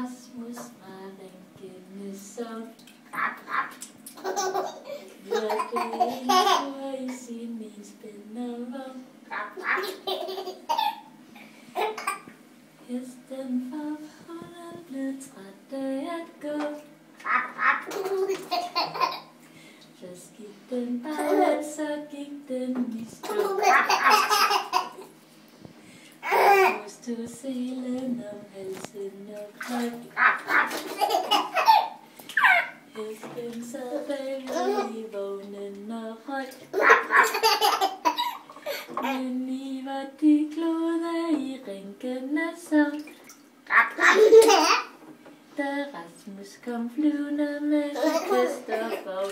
Rasmus fra Ringenes kørte en tur i sin enspændervogn. Hesten var foran blev træt af at gå. Først gik den baglæns, så gik den i stå. Rasmus tog selen om halsen og fløj. Hesten sad bagved i vognen og røg. Men i var de kloder i Ringenes havn. Da Rasmus kom flyvende med orkestervogn.